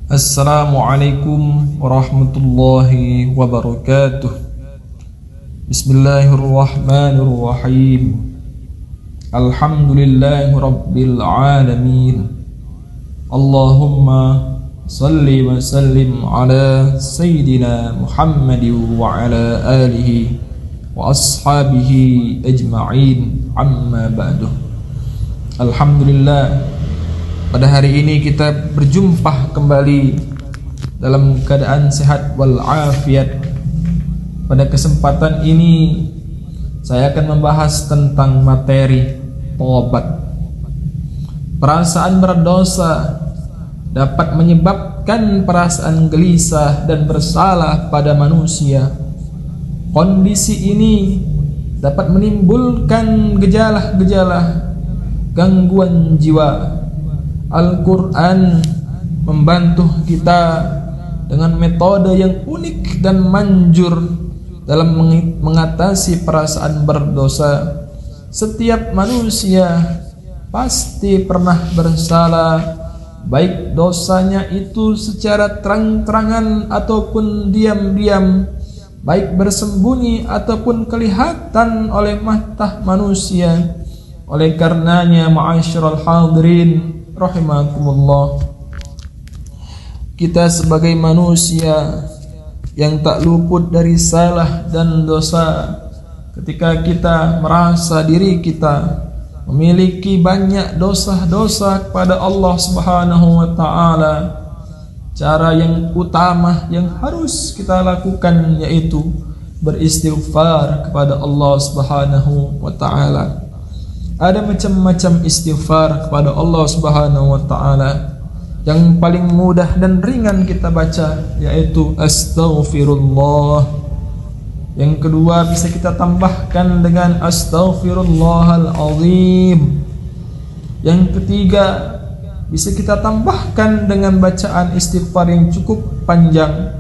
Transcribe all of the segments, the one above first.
Assalamualaikum warahmatullahi wabarakatuh. Bismillahirrahmanirrahim. Alhamdulillahi rabbil alamin. Allahumma salli wa sallim ala sayyidina Muhammadin wa ala alihi wa ashabihi ajma'in, amma ba'du. Alhamdulillah, pada hari ini kita berjumpa kembali dalam keadaan sehat walafiat. Pada kesempatan ini saya akan membahas tentang materi taubat. Perasaan berdosa dapat menyebabkan perasaan gelisah dan bersalah pada manusia. Kondisi ini dapat menimbulkan gejala-gejala gangguan jiwa. Al-Quran membantu kita dengan metode yang unik dan manjur dalam mengatasi perasaan berdosa. Setiap manusia pasti pernah bersalah, baik dosanya itu secara terang-terangan ataupun diam-diam, baik bersembunyi ataupun kelihatan oleh mata manusia. Oleh karenanya, ma'asyiral hadirin rahimakumullah, kita sebagai manusia yang tak luput dari salah dan dosa, ketika kita merasa diri kita memiliki banyak dosa-dosa kepada Allah Subhanahu wa ta'ala, cara yang utama yang harus kita lakukan yaitu beristighfar kepada Allah Subhanahu wa ta'ala. Ada macam-macam istighfar kepada Allah Subhanahu wa ta'ala. Yang paling mudah dan ringan kita baca yaitu astaghfirullah. Yang kedua bisa kita tambahkan dengan astaghfirullahal azim. Yang ketiga bisa kita tambahkan dengan bacaan istighfar yang cukup panjang,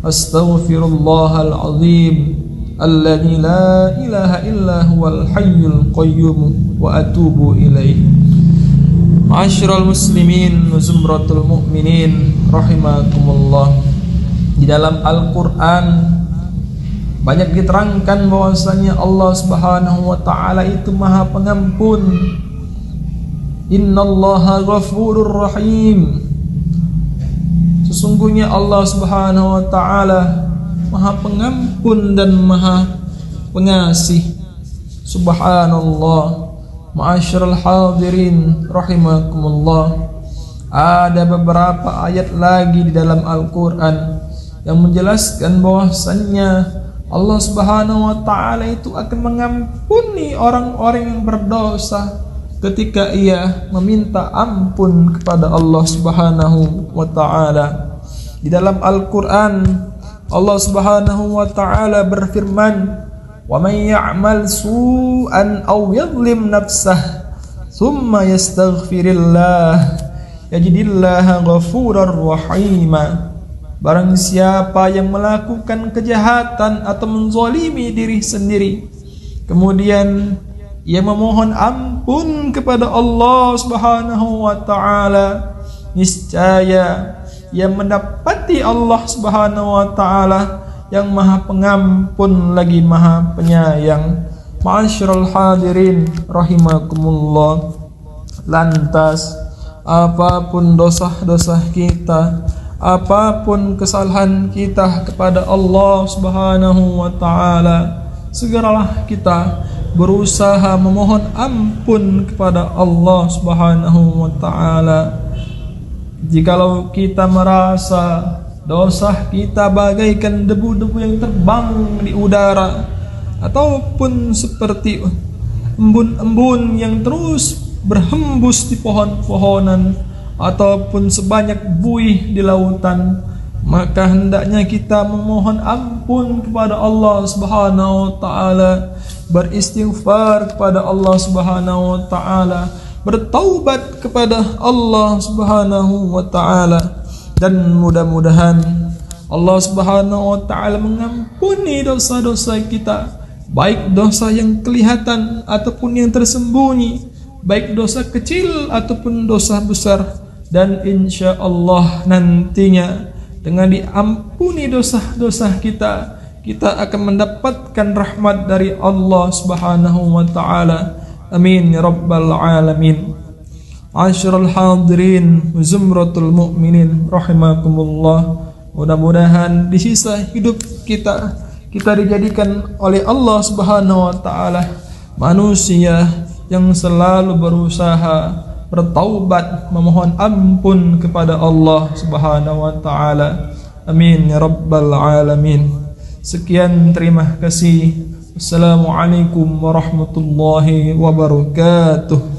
astaghfirullahal azim alladzi la ilaha illa huwal hayyul qayyum wa atubu ilaih. Ma'asyiral muslimin wa zumratul mu'minin rahimakumullah, di dalam Al-Quran banyak diterangkan bahwasanya Allah Subhanahu wa ta'ala itu Maha Pengampun. Innallaha ghafurur rahim. Sesungguhnya Allah Subhanahu wa ta'ala Maha Pengampun dan Maha Pengasih. Subhanallah. Ma'asyiral hadirin rahimakumullah, ada beberapa ayat lagi di dalam Al-Quran yang menjelaskan bahwasannya Allah Subhanahu wa ta'ala itu akan mengampuni orang-orang yang berdosa ketika ia meminta ampun kepada Allah Subhanahu wa ta'ala. Di dalam Al-Quran Allah Subhanahu wa ta'ala berfirman, "Wa may ya'mal su'an aw yadhlim nafsah thumma yastaghfirillah yajidillaha ghafurar rahima." Barang siapa yang melakukan kejahatan atau menzalimi diri sendiri, kemudian ia memohon ampun kepada Allah Subhanahu wa ta'ala, niscaya ia mendapati Allah Subhanahu wa ta'ala yang Maha Pengampun lagi Maha Penyayang. Ma'asyiral hadirin rahimakumullah, lantas apapun dosa-dosa kita, apapun kesalahan kita kepada Allah Subhanahu wa ta'ala, segeralah kita berusaha memohon ampun kepada Allah Subhanahu wa ta'ala. Jikalau kita merasa dosa kita bagaikan debu-debu yang terbang di udara, ataupun seperti embun-embun yang terus berhembus di pohon-pohonan, ataupun sebanyak buih di lautan, maka hendaknya kita memohon ampun kepada Allah Subhanahu wa ta'ala, beristighfar kepada Allah Subhanahu wa ta'ala, bertaubat kepada Allah Subhanahu wa ta'ala, dan mudah-mudahan Allah Subhanahu wa ta'ala mengampuni dosa-dosa kita, baik dosa yang kelihatan ataupun yang tersembunyi, baik dosa kecil ataupun dosa besar, dan insya Allah nantinya dengan diampuni dosa-dosa kita, kita akan mendapatkan rahmat dari Allah Subhanahu wa taala. Amin ya rabbal alamin. Asyrul hadirin zumratul mu'minin rahimakumullah. Mudah-mudahan di sisa hidup kita dijadikan oleh Allah Subhanahu wa taala manusia yang selalu berusaha bertaubat, memohon ampun kepada Allah Subhanahu wa taala. Amin ya rabbal alamin. Sekian, terima kasih. Assalamualaikum warahmatullahi wabarakatuh.